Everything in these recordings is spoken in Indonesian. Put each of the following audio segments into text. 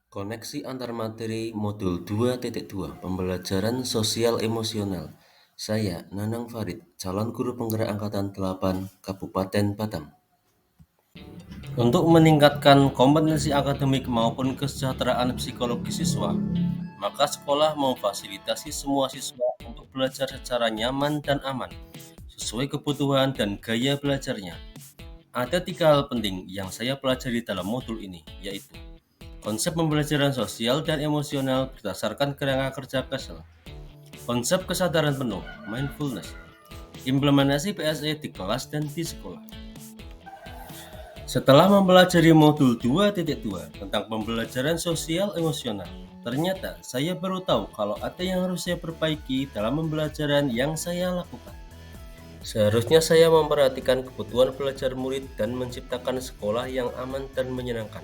Koneksi antar materi modul 2.2 Pembelajaran Sosial Emosional. Saya, Nanang Farid, calon guru penggerak angkatan 8 Kabupaten Batam. Untuk meningkatkan kompetensi akademik maupun kesejahteraan psikologis siswa, maka sekolah memfasilitasi semua siswa untuk belajar secara nyaman dan aman, sesuai kebutuhan dan gaya belajarnya. Ada 3 hal penting yang saya pelajari dalam modul ini, yaitu konsep pembelajaran sosial dan emosional berdasarkan kerangka kerja PESEL, konsep kesadaran penuh, mindfulness, implementasi PSE di kelas dan di sekolah. Setelah mempelajari modul 2.2 tentang pembelajaran sosial emosional, ternyata saya baru tahu kalau ada yang harus saya perbaiki dalam pembelajaran yang saya lakukan. Seharusnya saya memperhatikan kebutuhan belajar murid dan menciptakan sekolah yang aman dan menyenangkan,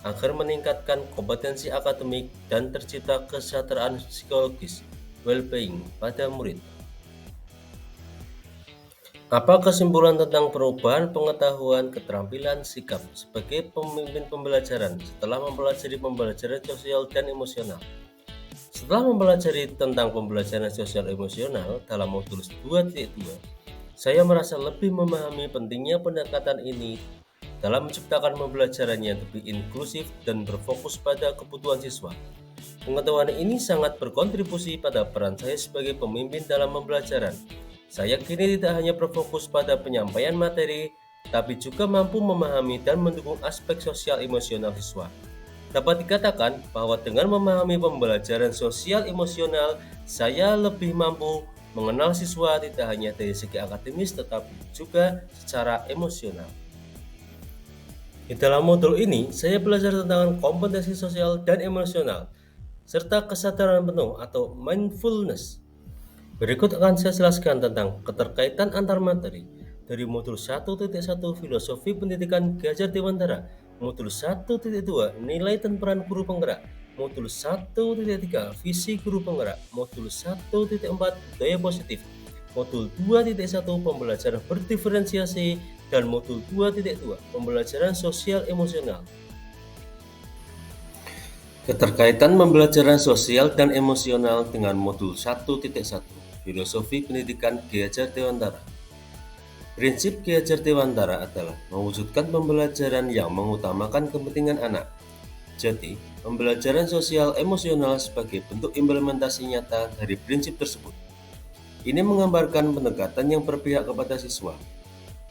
agar meningkatkan kompetensi akademik dan tercipta kesejahteraan psikologis well-being pada murid. Apa kesimpulan tentang perubahan pengetahuan keterampilan sikap sebagai pemimpin pembelajaran setelah mempelajari pembelajaran sosial dan emosional? Setelah mempelajari tentang pembelajaran sosial emosional dalam modul 2.2, saya merasa lebih memahami pentingnya pendekatan ini dalam menciptakan pembelajaran yang lebih inklusif dan berfokus pada kebutuhan siswa. Pengetahuan ini sangat berkontribusi pada peran saya sebagai pemimpin dalam pembelajaran. Saya kini tidak hanya berfokus pada penyampaian materi, tapi juga mampu memahami dan mendukung aspek sosial emosional siswa. Dapat dikatakan bahwa dengan memahami pembelajaran sosial emosional, saya lebih mampu mengenal siswa tidak hanya dari segi akademis tetapi juga secara emosional. Di dalam modul ini, saya belajar tentang kompetensi sosial dan emosional, serta kesadaran penuh atau mindfulness. Berikut akan saya jelaskan tentang keterkaitan antar materi dari modul 1.1 Filosofi Pendidikan Ki Hajar Dewantara, modul 1.2 Nilai dan Peran Guru Penggerak, modul 1.3 Visi Guru Penggerak, modul 1.4 Budaya Positif, modul 2.1 Pembelajaran Berdiferensiasi, dan modul 2.2 Pembelajaran Sosial Emosional. Keterkaitan pembelajaran sosial dan emosional dengan modul 1.1 Filosofi Pendidikan Ki Hajar Dewantara. Prinsip Ki Hajar Dewantara adalah mewujudkan pembelajaran yang mengutamakan kepentingan anak. Jadi, pembelajaran sosial emosional sebagai bentuk implementasi nyata dari prinsip tersebut. Ini menggambarkan pendekatan yang berpihak kepada siswa.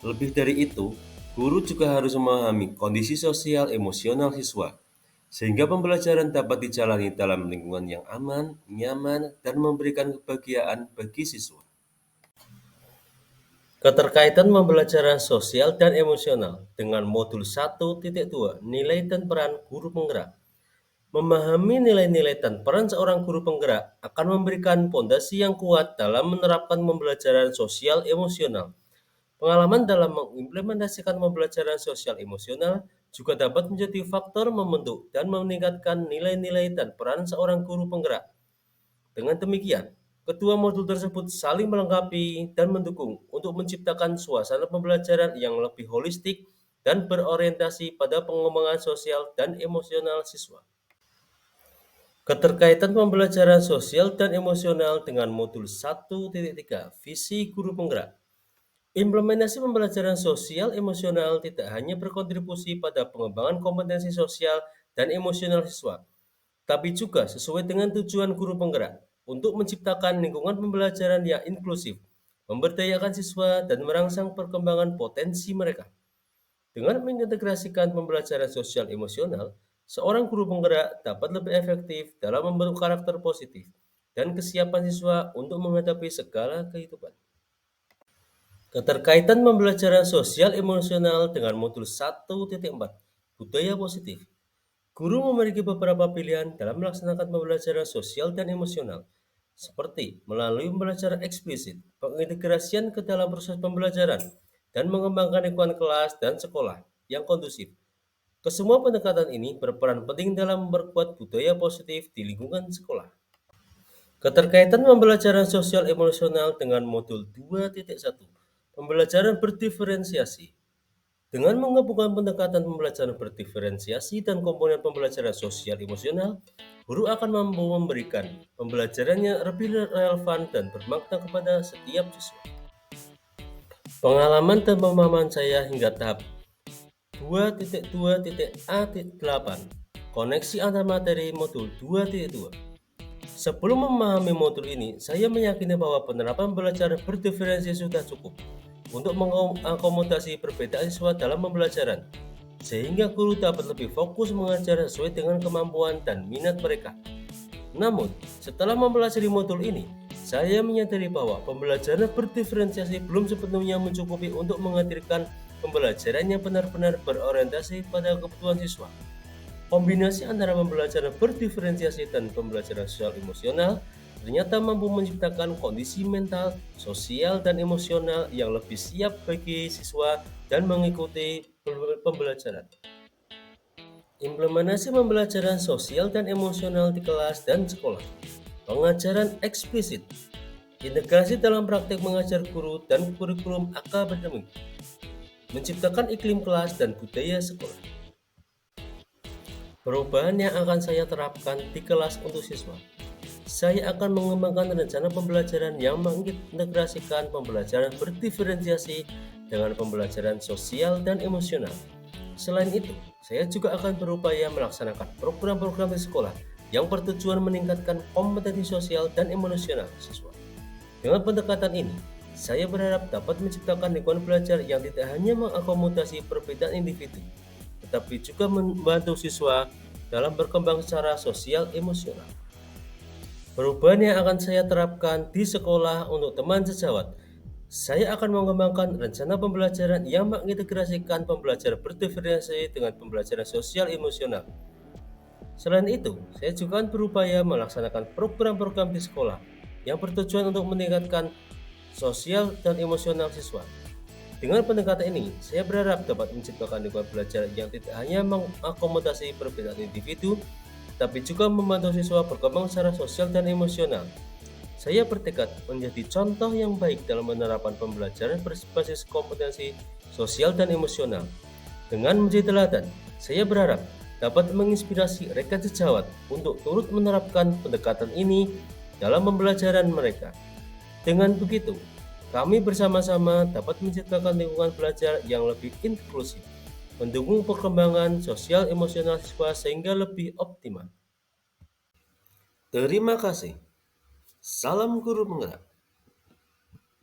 Lebih dari itu, guru juga harus memahami kondisi sosial emosional siswa, sehingga pembelajaran dapat dijalani dalam lingkungan yang aman, nyaman, dan memberikan kebahagiaan bagi siswa. Keterkaitan pembelajaran sosial dan emosional dengan modul 1.2 Nilai dan Peran Guru Penggerak. Memahami nilai-nilai dan peran seorang guru penggerak akan memberikan fondasi yang kuat dalam menerapkan pembelajaran sosial emosional. Pengalaman dalam mengimplementasikan pembelajaran sosial emosional juga dapat menjadi faktor membentuk dan meningkatkan nilai-nilai dan peran seorang guru penggerak. Dengan demikian, kedua modul tersebut saling melengkapi dan mendukung untuk menciptakan suasana pembelajaran yang lebih holistik dan berorientasi pada pengembangan sosial dan emosional siswa. Keterkaitan pembelajaran sosial dan emosional dengan modul 1.3 Visi Guru Penggerak. Implementasi pembelajaran sosial emosional tidak hanya berkontribusi pada pengembangan kompetensi sosial dan emosional siswa, tapi juga sesuai dengan tujuan guru penggerak untuk menciptakan lingkungan pembelajaran yang inklusif, memberdayakan siswa, dan merangsang perkembangan potensi mereka. Dengan mengintegrasikan pembelajaran sosial emosional, seorang guru penggerak dapat lebih efektif dalam membentuk karakter positif dan kesiapan siswa untuk menghadapi segala kehidupan. Keterkaitan pembelajaran sosial emosional dengan modul 1.4 Budaya Positif. Guru memiliki beberapa pilihan dalam melaksanakan pembelajaran sosial dan emosional, seperti melalui pembelajaran eksplisit, pengintegrasian ke dalam proses pembelajaran, dan mengembangkan lingkungan kelas dan sekolah yang kondusif. Kesemua pendekatan ini berperan penting dalam memperkuat budaya positif di lingkungan sekolah. Keterkaitan pembelajaran sosial emosional dengan modul 2.1 Pembelajaran berdiferensiasi. Dengan menggabungkan pendekatan pembelajaran berdiferensiasi dan komponen pembelajaran sosial emosional, guru akan mampu memberikan pembelajaran yang lebih relevan dan bermakna kepada setiap siswa. Pengalaman dan pemahaman saya hingga tahap 2.2.A8, koneksi antar materi modul 2.2. Sebelum memahami modul ini, saya meyakini bahwa penerapan belajar berdiferensiasi sudah cukup untuk mengakomodasi perbedaan siswa dalam pembelajaran, sehingga guru dapat lebih fokus mengajar sesuai dengan kemampuan dan minat mereka. Namun, setelah mempelajari modul ini, saya menyadari bahwa pembelajaran berdiferensiasi belum sepenuhnya mencukupi untuk menghadirkan pembelajaran yang benar-benar berorientasi pada kebutuhan siswa. Kombinasi antara pembelajaran berdiferensiasi dan pembelajaran sosial emosional ternyata mampu menciptakan kondisi mental, sosial, dan emosional yang lebih siap bagi siswa dan mengikuti pembelajaran. Implementasi pembelajaran sosial dan emosional di kelas dan sekolah. Pengajaran eksplisit. Integrasi dalam praktek mengajar guru dan kurikulum akademik. Menciptakan iklim kelas dan budaya sekolah. Perubahan yang akan saya terapkan di kelas untuk siswa. Saya akan mengembangkan rencana pembelajaran yang mengintegrasikan pembelajaran berdiferensiasi dengan pembelajaran sosial dan emosional. Selain itu, saya juga akan berupaya melaksanakan program-program di sekolah yang bertujuan meningkatkan kompetensi sosial dan emosional siswa. Dengan pendekatan ini, saya berharap dapat menciptakan lingkungan belajar yang tidak hanya mengakomodasi perbedaan individu, tetapi juga membantu siswa dalam berkembang secara sosial emosional. Perubahan yang akan saya terapkan di sekolah untuk teman sejawat. Saya akan mengembangkan rencana pembelajaran yang mengintegrasikan pembelajaran berdiferensiasi dengan pembelajaran sosial emosional. Selain itu, saya juga akan berupaya melaksanakan program-program di sekolah yang bertujuan untuk meningkatkan sosial dan emosional siswa. Dengan pendekatan ini, saya berharap dapat menciptakan lingkungan belajar yang tidak hanya mengakomodasi perbedaan individu, tapi juga membantu siswa berkembang secara sosial dan emosional. Saya bertekad menjadi contoh yang baik dalam penerapan pembelajaran berbasis kompetensi sosial dan emosional. Dengan menjadi teladan, saya berharap dapat menginspirasi rekan sejawat untuk turut menerapkan pendekatan ini dalam pembelajaran mereka. Dengan begitu, kami bersama-sama dapat menciptakan lingkungan belajar yang lebih inklusif, mendukung perkembangan sosial emosional siswa sehingga lebih optimal. Terima kasih. Salam guru penggerak.